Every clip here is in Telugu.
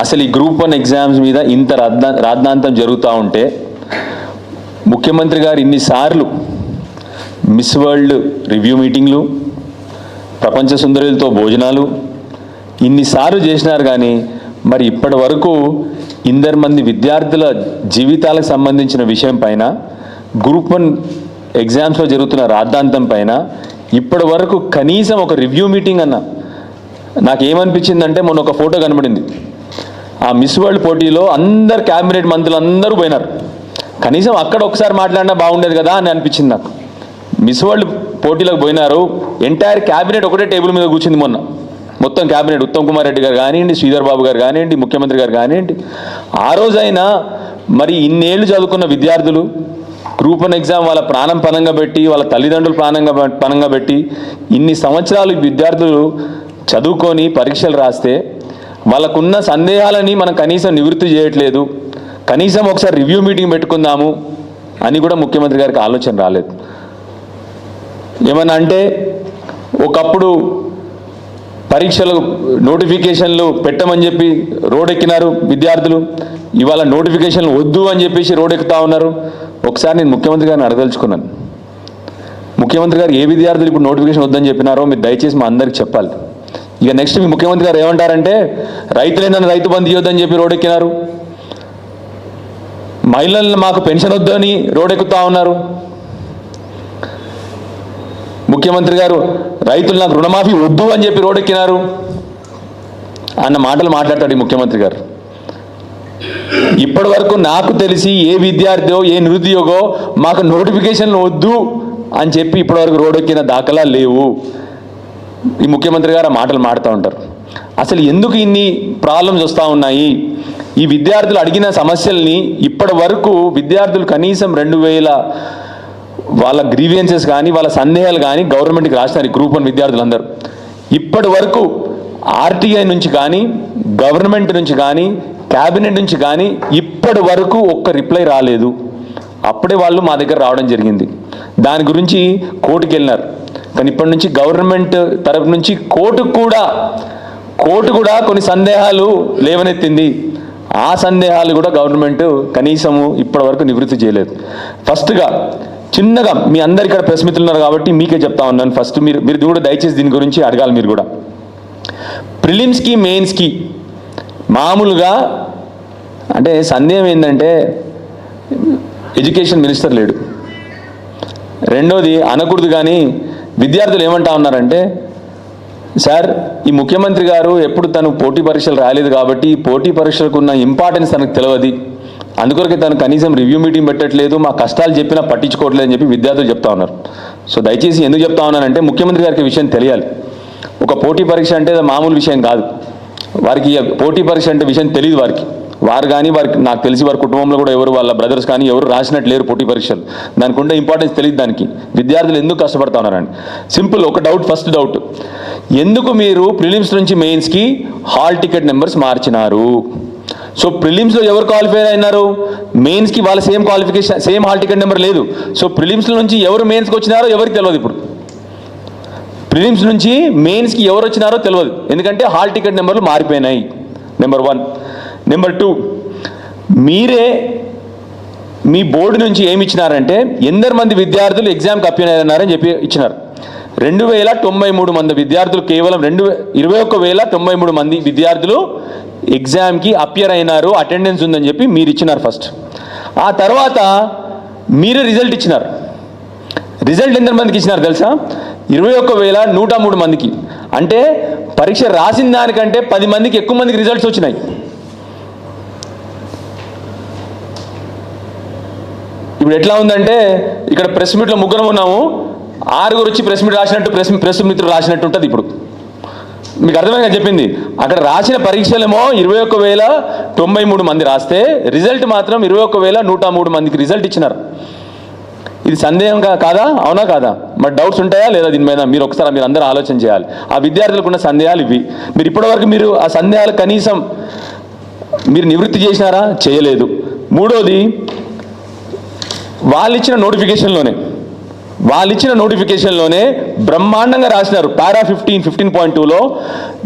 అసలు ఈ గ్రూప్ 1 ఎగ్జామ్స్ మీద ఇంత రాద్ధాంతం జరుగుతూ ఉంటే ముఖ్యమంత్రి గారు ఇన్నిసార్లు మిస్ వరల్డ్ రివ్యూ మీటింగ్లు, ప్రపంచ సుందరులతో భోజనాలు ఇన్నిసార్లు చేసినారు. కానీ మరి ఇప్పటి వరకు 100 మంది విద్యార్థుల జీవితాలకు సంబంధించిన విషయం పైన, గ్రూప్ 1 ఎగ్జామ్స్లో జరుగుతున్న రాద్ధాంతం పైన ఇప్పటి వరకు కనీసం ఒక రివ్యూ మీటింగ్ అన్న. నాకేమనిపించిందంటే మొన్న ఒక ఫోటో కనబడింది. ఆ మిస్ వరల్డ్ పోటీలో అందరు క్యాబినెట్ మంత్రులు అందరూ పోయినారు. కనీసం అక్కడ ఒకసారి మాట్లాడినా బాగుండేది కదా అని అనిపించింది నాకు. మిస్ వరల్డ్ పోటీలకు పోయినారు, ఎంటైర్ క్యాబినెట్ ఒకటే టేబుల్ మీద కూర్చుంది మొన్న. మొత్తం క్యాబినెట్, ఉత్తమ్ కుమార్ రెడ్డి గారు కానివ్వండి, శ్రీధర్ బాబు గారు కానివ్వండి, ముఖ్యమంత్రి గారు కానివ్వండి. ఆ రోజైనా మరి ఇన్నేళ్ళు చదువుకున్న విద్యార్థులు గ్రూప్ 1 ఎగ్జామ్ వాళ్ళ ప్రాణం పనంగా పెట్టి, వాళ్ళ తల్లిదండ్రులు పనంగా పెట్టి ఇన్ని సంవత్సరాలు విద్యార్థులు చదువుకొని పరీక్షలు రాస్తే వాళ్ళకున్న సందేహాలని మనం కనీసం నివృత్తి చేయట్లేదు. కనీసం ఒకసారి రివ్యూ మీటింగ్ పెట్టుకుందాము అని కూడా ముఖ్యమంత్రి గారికి ఆలోచన రాలేదు. ఏమన్నా అంటే ఒకప్పుడు పరీక్షలు నోటిఫికేషన్లు పెట్టమని చెప్పి రోడ్డెక్కినారు విద్యార్థులు, ఇవాళ నోటిఫికేషన్లు వద్దు అని చెప్పేసి రోడ్డెక్కుతా ఉన్నారు. ఒకసారి నేను ముఖ్యమంత్రి గారిని అడగదలుచుకున్నాను, ముఖ్యమంత్రి గారు ఏ విద్యార్థులు ఇప్పుడు నోటిఫికేషన్ వద్దని చెప్పినారో మీరు దయచేసి మా అందరికి చెప్పాలి. ఇక నెక్స్ట్ మీ ముఖ్యమంత్రి గారు ఏమంటారంటే రైతులైనా రైతు బంధు ఇవ్వద్దని చెప్పి రోడ్డెక్కినారు, మహిళలను మాకు పెన్షన్ వద్దని రోడ్డెక్కుతా ఉన్నారు. ముఖ్యమంత్రి గారు రైతులు నాకు రుణమాఫీ వద్దు అని చెప్పి రోడ్డెక్కినారు అన్న మాటలు మాట్లాడతాడు ఈ ముఖ్యమంత్రి గారు. ఇప్పటి వరకు నాకు తెలిసి ఏ విద్యార్థో ఏ నిరుద్యోగో మాకు నోటిఫికేషన్లు వద్దు అని చెప్పి ఇప్పటివరకు రోడ్డెక్కిన దాఖలా లేవు. ఈ ముఖ్యమంత్రి గారు ఆ మాటలు మాడుతూ ఉంటారు. అసలు ఎందుకు ఇన్ని ప్రాబ్లమ్స్ వస్తూ ఉన్నాయి? ఈ విద్యార్థులు అడిగిన సమస్యల్ని ఇప్పటి వరకు విద్యార్థులు కనీసం 2000 వాళ్ళ గ్రీవియన్సెస్ కానీ వాళ్ళ సందేహాలు కానీ గవర్నమెంట్కి రాసినారు. గ్రూప్ 1 విద్యార్థులందరూ ఇప్పటి వరకు ఆర్టీఐ నుంచి కానీ, గవర్నమెంట్ నుంచి కానీ, క్యాబినెట్ నుంచి కానీ ఇప్పటి వరకు ఒక్క రిప్లై రాలేదు. అప్పుడే వాళ్ళు మా దగ్గర రావడం జరిగింది. దాని గురించి కోర్టుకి వెళ్ళినారు. కానీ ఇప్పటి నుంచి గవర్నమెంట్ తరఫు నుంచి కోర్టు కూడా కొన్ని సందేహాలు లేవనెత్తింది. ఆ సందేహాలు కూడా గవర్నమెంట్ కనీసము ఇప్పటి వరకు నివృత్తి చేయలేదు. ఫస్ట్గా చిన్నగా మీ అందరు ఇక్కడ ప్రెస్ మిత్రులు ఉన్నారు కాబట్టి మీకే చెప్తా ఉన్నాను. ఫస్ట్ మీరు కూడా దయచేసి దీని గురించి అడగాలి. మీరు కూడా ప్రిలిమ్స్కి మెయిన్స్కి మామూలుగా అంటే సందేహం ఏంటంటే ఎడ్యుకేషన్ మినిస్టర్ లేడు. రెండోది అనకూడదు కానీ విద్యార్థులు ఏమంటా ఉన్నారంటే, సార్ ఈ ముఖ్యమంత్రి గారు ఎప్పుడు తను పోటీ పరీక్షలు రాలేదు కాబట్టి పోటీ పరీక్షలకు ఉన్న ఇంపార్టెన్స్ తనకు తెలియదు, అందుకొరకే తను కనీసం రివ్యూ మీటింగ్ పెట్టట్లేదు, మా కష్టాలు చెప్పినా పట్టించుకోవట్లేదు అని చెప్పి విద్యార్థులు చెప్తా ఉన్నారు. సో దయచేసి ఎందుకు చెప్తా ఉన్నానంటే ముఖ్యమంత్రి గారికి విషయం తెలియాలి. ఒక పోటీ పరీక్ష అంటే మామూలు విషయం కాదు. వారికి పోటీ పరీక్ష అంటే విషయం తెలియదు వారు కానీ వారికి నాకు తెలిసి వారి కుటుంబంలో కూడా ఎవరు వాళ్ళ బ్రదర్స్ కానీ ఎవరు రాసినట్టు లేరు పోటీ పరీక్షలు. దానికి ఉండే ఇంపార్టెన్స్ తెలియదు. దానికి విద్యార్థులు ఎందుకు కష్టపడతా ఉన్నారండి? సింపుల్ ఒక డౌట్, ఫస్ట్ డౌట్, ఎందుకు మీరు ప్రిలిమ్స్ నుంచి మెయిన్స్కి హాల్ టికెట్ నెంబర్స్ మార్చినారు? సో ప్రిలిమ్స్లో ఎవరు క్వాలిఫై అయినారు, మెయిన్స్కి వాళ్ళ same qualification same hall ticket number లేదు. సో ప్రిలిమ్స్లో నుంచి ఎవరు మెయిన్స్కి వచ్చినారో ఎవరికి తెలియదు. ఇప్పుడు ప్రిలిమ్స్ నుంచి మెయిన్స్కి ఎవరు వచ్చినారో తెలియదు, ఎందుకంటే హాల్ టికెట్ నెంబర్లు మారిపోయినాయి. నెంబర్ 1. నెంబర్ 2, మీరే మీ బోర్డు నుంచి ఏమి ఇచ్చినారంటే 8 మంది విద్యార్థులు ఎగ్జామ్కి అప్లై అయ్యారని చెప్పి ఇచ్చినారు. 2093 మంది విద్యార్థులు, కేవలం 21,093 మంది విద్యార్థులు ఎగ్జామ్కి అపియర్ అయినారు, అటెండెన్స్ ఉందని చెప్పి మీరు ఇచ్చినారు ఫస్ట్. ఆ తర్వాత మీరే రిజల్ట్ ఇచ్చినారు. రిజల్ట్ ఎంత మందికి ఇచ్చినారు తెలుసా? 21,103 మందికి. అంటే పరీక్ష రాసిన దానికంటే 10 మందికి ఎక్కువ మందికి రిజల్ట్స్ వచ్చినాయి. ఇప్పుడు ఎట్లా ఉందంటే ఇక్కడ ప్రెస్ మీట్లో ముగ్గురం ఉన్నాము, 6 వచ్చి ప్రెస్ మీట్ రాసినట్టు ప్రెస్ మిత్రులు రాసినట్టు ఉంటుంది. ఇప్పుడు మీకు అర్థమైనా చెప్పింది. అక్కడ రాసిన పరీక్షలేమో 21,093 మంది రాస్తే రిజల్ట్ మాత్రం 21,103 మందికి రిజల్ట్ ఇచ్చినారు. ఇది సందేహం కాదా? అవునా కాదా? మరి డౌట్స్ ఉంటాయా లేదా దీని మీద? మీరు ఒకసారి మీరు అందరూ ఆలోచన చేయాలి. ఆ విద్యార్థులకు ఉన్న సందేహాలు ఇవి. మీరు ఇప్పటివరకు మీరు ఆ సందేహాలు కనీసం మీరు నివృత్తి చేసినారా? చేయలేదు. మూడోది, వాళ్ళు ఇచ్చిన నోటిఫికేషన్లోనే బ్రహ్మాండంగా రాసినారు. పారా 15.2లో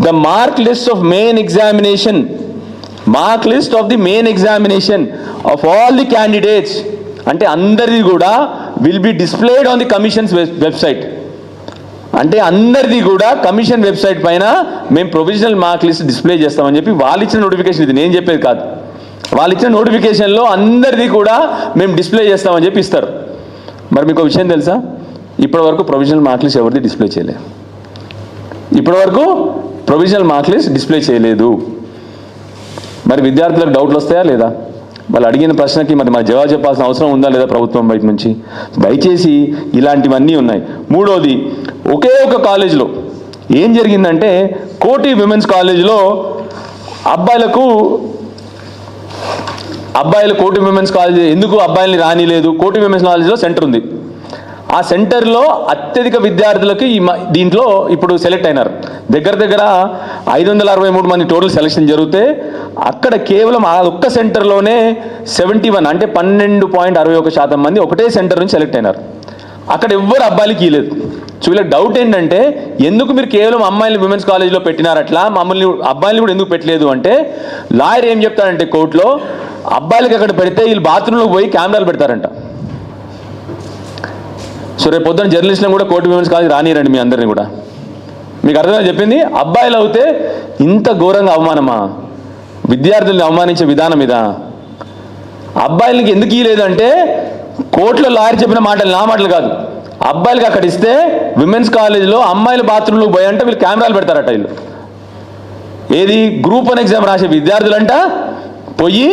the mark list of main examination mark list of the main examination of all the candidates అంటే అందరిది కూడా will be displayed on the commission's website. అంటే అందరిది కూడా కమిషన్ వెబ్సైట్ పైన మేము ప్రొవిజనల్ మార్క్ లిస్ట్ డిస్ప్లే చేస్తామని చెప్పి వాళ్ళు ఇచ్చిన నోటిఫికేషన్, ఇది నేను చెప్పేది కాదు, వాళ్ళు ఇచ్చిన నోటిఫికేషన్లో అందరిది కూడా మేము డిస్ప్లే చేస్తామని చెప్పి ఇస్తారు. మరి మీకు విషయం తెలుసా, ఇప్పటివరకు ప్రొవిజనల్ మార్క్ లిస్ట్ ఎవరిది డిస్ప్లే చేయలేదు. ఇప్పటివరకు ప్రొవిజనల్ మార్క్ లిస్ట్ డిస్ప్లే చేయలేదు. మరి విద్యార్థులకు డౌట్లు వస్తాయా లేదా? వాళ్ళు అడిగిన ప్రశ్నకి మరి జవాబు చెప్పాల్సిన అవసరం ఉందా లేదా ప్రభుత్వం బయట నుంచి? దయచేసి ఇలాంటివన్నీ ఉన్నాయి. మూడోది, ఒకే ఒక కాలేజీలో ఏం జరిగిందంటే కోటి విమెన్స్ కాలేజీలో అబ్బాయిలు కోటి విమెన్స్ కాలేజ్ ఎందుకు అబ్బాయిల్ని రానిలేదు? కోటి విమెన్స్ కాలేజీలో సెంటర్ ఉంది. ఆ సెంటర్లో అత్యధిక విద్యార్థులకి దీంట్లో ఇప్పుడు సెలెక్ట్ అయినారు. దగ్గర 563 మంది టోటల్ సెలెక్షన్ జరిగితే అక్కడ కేవలం ఆ ఒక్క సెంటర్లోనే 71 అంటే 12.61% మంది ఒకటే సెంటర్ నుంచి సెలెక్ట్ అయినారు. అక్కడ ఎవ్వరు అబ్బాయిలకి ఇవ్వలేదు. సో వీళ్ళకి డౌట్ ఏంటంటే ఎందుకు మీరు కేవలం అమ్మాయిలు విమెన్స్ కాలేజ్లో పెట్టినారు, అట్లా మమ్మల్ని అబ్బాయిలు కూడా ఎందుకు పెట్టలేదు అంటే, లాయర్ ఏం చెప్తాడంటే కోర్టులో, అబ్బాయిలకి అక్కడ పెడితే వీళ్ళు బాత్రూంలోకి పోయి కెమెరాలు పెడతారంట. సో రేపు పొద్దున్న జర్నలిస్టులను కూడా కోటి విమెన్స్ కాలేజ్ రానిరండి మీ అందరినీ కూడా. మీకు అర్థమైనా చెప్పింది? అబ్బాయిలు అవుతే ఇంత ఘోరంగా అవమానమా? విద్యార్థుల్ని అవమానించే విధానం ఇదా? అబ్బాయిలకి ఎందుకు ఇవ్వలేదంటే కోర్టులో లాయర్ చెప్పిన మాటలు నా మాటలు కాదు. అబ్బాయిలకి అక్కడ ఇస్తే విమెన్స్ కాలేజ్లో అమ్మాయిల బాత్రూంలో పోయి అంటే వీళ్ళు కెమెరాలు పెడతారట. వీళ్ళు ఏది గ్రూప్ 1 ఎగ్జామ్ రాసే విద్యార్థులంట పోయి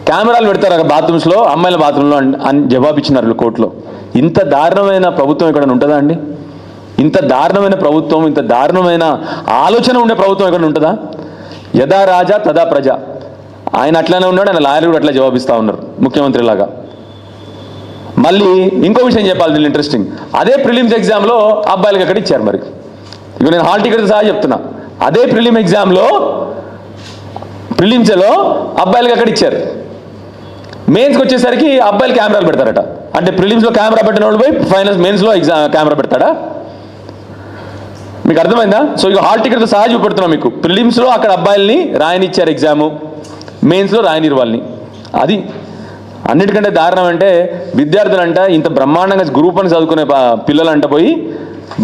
కెమెరాలు పెడతారు అక్కడ బాత్రూమ్స్లో, అమ్మాయిల బాత్రూంలో అని జవాబు ఇచ్చినారు వీళ్ళు కోర్టులో. ఇంత దారుణమైన ప్రభుత్వం ఇక్కడ ఉంటుందా అండి? ఇంత దారుణమైన ప్రభుత్వం, ఇంత దారుణమైన ఆలోచన ఉండే ప్రభుత్వం ఎక్కడ ఉంటుందా? యథా రాజా తదా ప్రజ. ఆయన అట్లానే ఉన్నాడు, ఆయన లాయర్ కూడా అట్లా జవాబిస్తూ ఉన్నారు ముఖ్యమంత్రి లాగా. మళ్ళీ ఇంకో విషయం చెప్పాలి దీన్ని ఇంట్రెస్టింగ్, అదే ప్రిలిమ్స్ ఎగ్జామ్లో అబ్బాయిలకి ఎక్కడ ఇచ్చారు? మరి ఇక నేను హాల్ టికెట్ సహా చెప్తున్నా, అదే ప్రిలిమ్స్లో అబ్బాయిలకి ఎక్కడ ఇచ్చారు? మెయిన్స్కి వచ్చేసరికి అబ్బాయిలు కెమెరాలు పెడతారట. అంటే ప్రిలిమ్స్లో కెమెరా పెట్టిన వాళ్ళు పోయి ఫైనల్స్ మెయిన్స్లో కెమెరా పెడతాడా? మీకు అర్థమైందా? సో ఇక హాల్ టికెట్ సహా చూపెడుతున్నాం మీకు. ప్రిలిమ్స్లో అక్కడ అబ్బాయిల్ని రాయనిచ్చారు ఎగ్జాము, మెయిన్స్లో రాయనిరు వాళ్ళని. అది అన్నిటికంటే దారుణం అంటే విద్యార్థులంట ఇంత బ్రహ్మాండంగా గ్రూప్ 1 చదువుకునే పిల్లలంట పోయి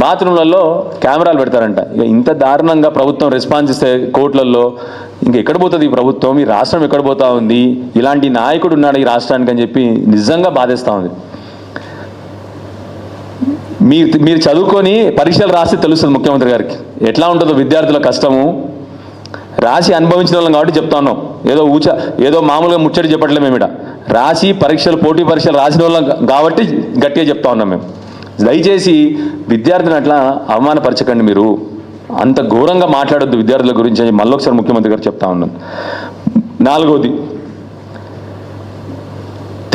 బాత్రూంలలో కెమెరాలు పెడతారంట. ఇక ఇంత దారుణంగా ప్రభుత్వం రెస్పాన్స్ ఇస్తే కోర్టులలో ఇంక ఎక్కడ పోతుంది ఈ ప్రభుత్వం? ఈ రాష్ట్రం ఎక్కడ పోతా ఉంది? ఇలాంటి నాయకుడు ఉన్నాడు ఈ రాష్ట్రానికి అని చెప్పి నిజంగా బాధేస్తూ ఉంది. మీరు చదువుకొని పరీక్షలు రాస్తే తెలుస్తుంది ముఖ్యమంత్రి గారికి ఎట్లా ఉంటుందో విద్యార్థుల కష్టము. రాసి అనుభవించిన వాళ్ళం కాబట్టి చెప్తా ఉన్నాం, ఏదో మామూలుగా ముచ్చటి చెప్పట్లే మేము. రాసి పోటీ పరీక్షలు రాసిన వాళ్ళం కాబట్టి గట్టిగా చెప్తా ఉన్నాం మేము. దయచేసి విద్యార్థులను అట్లా అవమానపరచకండి, మీరు అంత ఘోరంగా మాట్లాడొద్దు విద్యార్థుల గురించి అని మళ్ళొకసారి ముఖ్యమంత్రి గారు చెప్తా ఉన్నాను. నాలుగోది,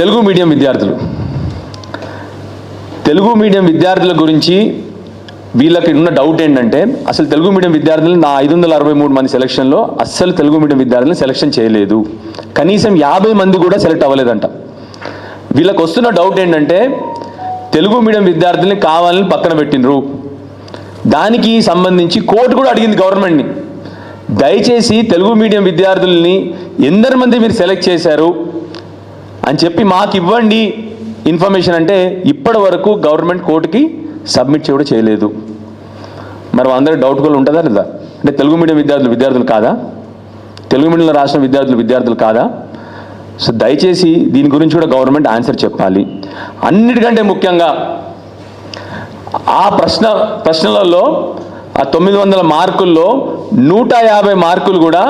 తెలుగు మీడియం విద్యార్థుల గురించి వీళ్ళకి ఉన్న డౌట్ ఏంటంటే, అసలు తెలుగు మీడియం విద్యార్థులు నా 563 మంది సెలక్షన్లో అస్సలు తెలుగు మీడియం విద్యార్థులను సెలక్షన్ చేయలేదు. కనీసం 50 మంది కూడా సెలెక్ట్ అవ్వలేదంట. వీళ్ళకి వస్తున్న డౌట్ ఏంటంటే తెలుగు మీడియం విద్యార్థుల్ని కావాలని పక్కన పెట్టినరు. దానికి సంబంధించి కోర్టు కూడా అడిగింది గవర్నమెంట్ని, దయచేసి తెలుగు మీడియం విద్యార్థుల్ని ఎందరి మంది మీరు సెలెక్ట్ చేశారు అని చెప్పి మాకు ఇవ్వండి ఇన్ఫర్మేషన్. అంటే ఇప్పటి వరకు గవర్నమెంట్ కోర్టుకి సబ్మిట్ కూడా చేయలేదు. మరి అందరి డౌట్ కూడా ఉంటుందా లేదా? అంటే తెలుగు మీడియం విద్యార్థులు కాదా? తెలుగు మీడియంలో రాసిన విద్యార్థులు కాదా? సో దయచేసి దీని గురించి కూడా గవర్నమెంట్ ఆన్సర్ చెప్పాలి. అన్నిటికంటే ముఖ్యంగా ఆ ప్రశ్నలలో ఆ 900 మార్కుల్లో 150 మార్కులు కూడా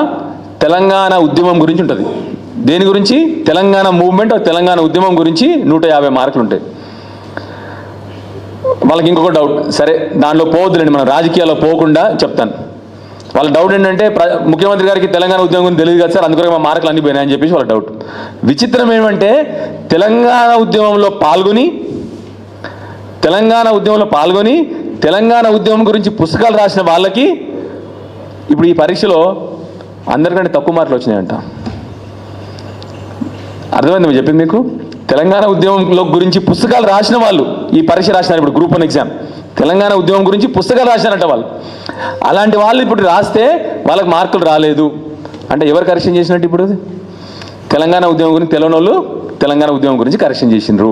తెలంగాణ ఉద్యమం గురించి ఉంటుంది. దేని గురించి? తెలంగాణ మూవ్మెంట్, తెలంగాణ ఉద్యమం గురించి 150 మార్కులు ఉంటాయి. వాళ్ళకి ఇంకొక డౌట్, సరే దాంట్లో పోవద్దులేండి, మనం రాజకీయాల్లో పోకుండా చెప్తాను. వాళ్ళ డౌట్ ఏంటంటే ముఖ్యమంత్రి గారికి తెలంగాణ ఉద్యమం గురించి తెలియదు కదా సార్, అందుకని మా మార్కులు అన్ని పోయినాయని చెప్పేసి వాళ్ళ డౌట్. విచిత్రం ఏమంటే తెలంగాణ ఉద్యమంలో పాల్గొని తెలంగాణ ఉద్యమం గురించి పుస్తకాలు రాసిన వాళ్ళకి ఇప్పుడు ఈ పరీక్షలో అందరికంటే తక్కువ మార్కులు వచ్చినాయంట. అర్థమైంది మీరు చెప్పింది మీకు? తెలంగాణ ఉద్యమంలో గురించి పుస్తకాలు రాసిన వాళ్ళు ఈ పరీక్ష రాసినారు. ఇప్పుడు గ్రూప్ 1 ఎగ్జామ్ తెలంగాణ ఉద్యమం గురించి పుస్తకాలు రాసినారంట వాళ్ళు. అలాంటి వాళ్ళు ఇప్పుడు రాస్తే వాళ్ళకి మార్కులు రాలేదు. అంటే ఎవరు కరెక్షన్ చేసినట్టు ఇప్పుడు? తెలంగాణ ఉద్యమం గురించి తెలియని వాళ్ళు తెలంగాణ ఉద్యమం గురించి కరెక్షన్ చేసినారు.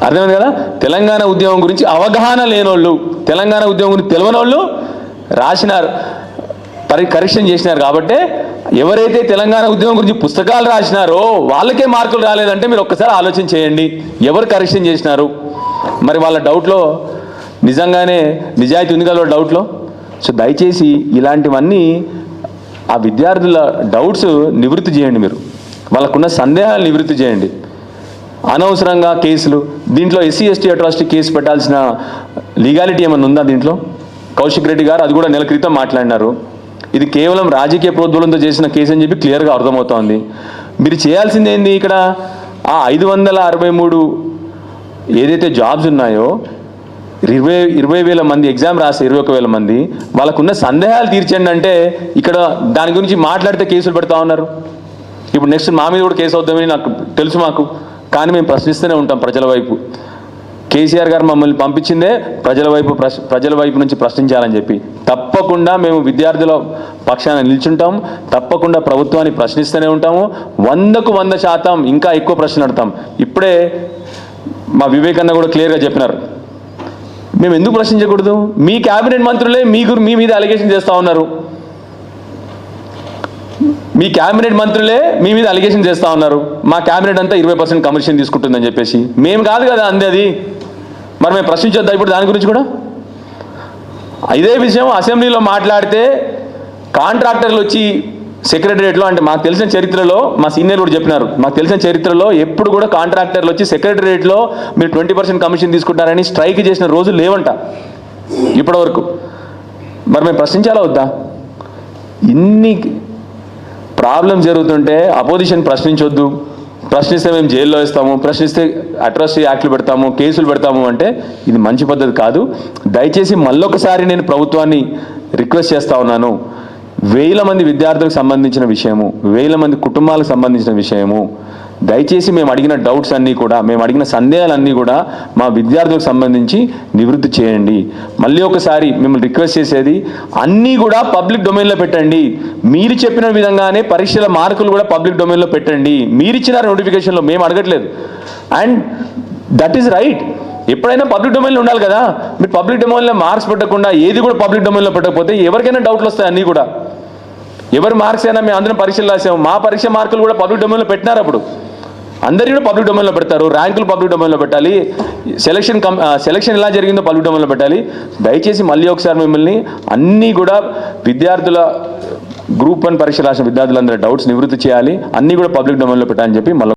అర్థమైంది కదా? తెలంగాణ ఉద్యమం గురించి అవగాహన లేనోళ్ళు, తెలంగాణ ఉద్యమం గురించి తెలియని వాళ్ళు రాసినారు, కరెక్షన్ చేసినారు. కాబట్టి ఎవరైతే తెలంగాణ ఉద్యమం గురించి పుస్తకాలు రాసినారో వాళ్ళకే మార్కులు రాలేదంటే మీరు ఒక్కసారి ఆలోచన చేయండి, ఎవరు కరెక్షన్ చేసినారు? మరి వాళ్ళ డౌట్లో నిజంగానే నిజాయితీ ఉంది కదా డౌట్లో. సో దయచేసి ఇలాంటివన్నీ ఆ విద్యార్థుల డౌట్స్ నివృత్తి చేయండి, మీరు వాళ్ళకున్న సందేహాలు నివృత్తి చేయండి. అనవసరంగా కేసులు, దీంట్లో ఎస్సీ ఎస్టీ అట్రాసిటీ కేసు పెట్టాల్సిన లీగాలిటీ ఏమైనా ఉందా దీంట్లో? కౌశిక్ రెడ్డి గారు అది కూడా నెల క్రితం మాట్లాడినారు. ఇది కేవలం రాజకీయ ప్రోద్బలంతో చేసిన కేసు అని చెప్పి క్లియర్గా అర్థమవుతోంది. మీరు చేయాల్సింది ఏంది ఇక్కడ? ఆ 563 ఏదైతే జాబ్స్ ఉన్నాయో 20,000 మంది ఎగ్జామ్ రాస్తే 21,000 మంది వాళ్ళకున్న సందేహాలు తీర్చండి అంటే ఇక్కడ దాని గురించి మాట్లాడితే కేసులు పెడతా ఉన్నారు. ఇప్పుడు నెక్స్ట్ మా మీద కూడా కేసు అవుతామని నాకు తెలుసు మాకు, కానీ మేము ప్రశ్నిస్తూనే ఉంటాం ప్రజల వైపు. కేసీఆర్ గారు మమ్మల్ని పంపించిందే ప్రజల వైపు నుంచి ప్రశ్నించాలని చెప్పి. తప్పకుండా మేము విద్యార్థుల పక్షాన నిల్చుంటాం, తప్పకుండా ప్రభుత్వాన్ని ప్రశ్నిస్తూనే ఉంటాము. 100కు 100% ఇంకా ఎక్కువ ప్రశ్నలు అడతాం. ఇప్పుడే మా వివేకన్న కూడా క్లియర్గా చెప్పినారు, మేము ఎందుకు ప్రశ్నించకూడదు? మీ క్యాబినెట్ మంత్రులే మీ మీద అలిగేషన్ చేస్తూ ఉన్నారు, మీ క్యాబినెట్ మంత్రులే మీ మీద అలిగేషన్ చేస్తూ ఉన్నారు. మా క్యాబినెట్ అంతా 20% కమిషన్ తీసుకుంటుందని చెప్పేసి. మేము కాదు కదా అంది అది, మరి మేము ప్రశ్నించొద్దా ఇప్పుడు దాని గురించి కూడా? ఇదే విషయం అసెంబ్లీలో మాట్లాడితే కాంట్రాక్టర్లు వచ్చి సెక్రటరియట్లో, అంటే మాకు తెలిసిన చరిత్రలో మా సీనియర్ కూడా చెప్పినారు, మాకు తెలిసిన చరిత్రలో ఎప్పుడు కూడా కాంట్రాక్టర్లు వచ్చి సెక్రటరియట్లో మీరు 20% కమిషన్ తీసుకుంటారని స్ట్రైక్ చేసిన రోజులు లేవంట ఇప్పటివరకు. మరి మేము ప్రశ్నించాలా వద్దా? ఇన్ని ప్రాబ్లం జరుగుతుంటే అపోజిషన్ ప్రశ్నించొద్దు, ప్రశ్నిస్తే మేము జైల్లో వేస్తాము, ప్రశ్నిస్తే అట్రాసిటీ యాక్ట్లు పెడతాము, కేసులు పెడతాము అంటే ఇది మంచి పద్ధతి కాదు. దయచేసి మళ్ళొకసారి నేను ప్రభుత్వాన్ని రిక్వెస్ట్ చేస్తూ ఉన్నాను, 1000 మంది విద్యార్థులకు సంబంధించిన విషయము, 1000 మంది కుటుంబాలకు సంబంధించిన విషయము, దయచేసి మేము అడిగిన డౌట్స్ అన్నీ కూడా, మేము అడిగిన సందేహాలన్నీ కూడా మా విద్యార్థులకు సంబంధించి నివృత్తి చేయండి. మళ్ళీ ఒకసారి మిమ్మల్ని రిక్వెస్ట్ చేసేది, అన్నీ కూడా పబ్లిక్ డొమైన్లో పెట్టండి. మీరు చెప్పిన విధంగానే పరీక్షల మార్కులు కూడా పబ్లిక్ డొమైన్లో పెట్టండి. మీరు ఇచ్చిన నోటిఫికేషన్లో, మేము అడగట్లేదు. And that is right. ఎప్పుడైనా పబ్లిక్ డొమైన్లో ఉండాలి కదా. మీరు పబ్లిక్ డొమైన్లో మార్క్స్ పెట్టకుండా ఏది కూడా పబ్లిక్ డొమైన్లో పెట్టకపోతే ఎవరికైనా డౌట్లు వస్తాయి. అన్నీ కూడా ఎవరి మార్క్స్ అయినా మేము అందరం పరీక్షలు రాసాము, మా పరీక్ష మార్కులు కూడా పబ్లిక్ డొమైన్లో పెట్టినారు. అప్పుడు అందరినీ కూడా పబ్లిక్ డొమైన్లో పెడతారు, ర్యాంకులు పబ్లిక్ డొమైన్లో పెట్టాలి, సెలక్షన్ ఎలా జరిగిందో పబ్లిక్ డొమైన్లో పెట్టాలి. దయచేసి మళ్ళీ ఒకసారి మిమ్మల్ని అన్నీ కూడా విద్యార్థుల గ్రూప్ 1 పరీక్ష రాసిన విద్యార్థులందరూ డౌట్స్ నివృత్తి చేయాలి, అన్నీ కూడా పబ్లిక్ డొమైన్లో పెట్టాలని చెప్పి మళ్ళీ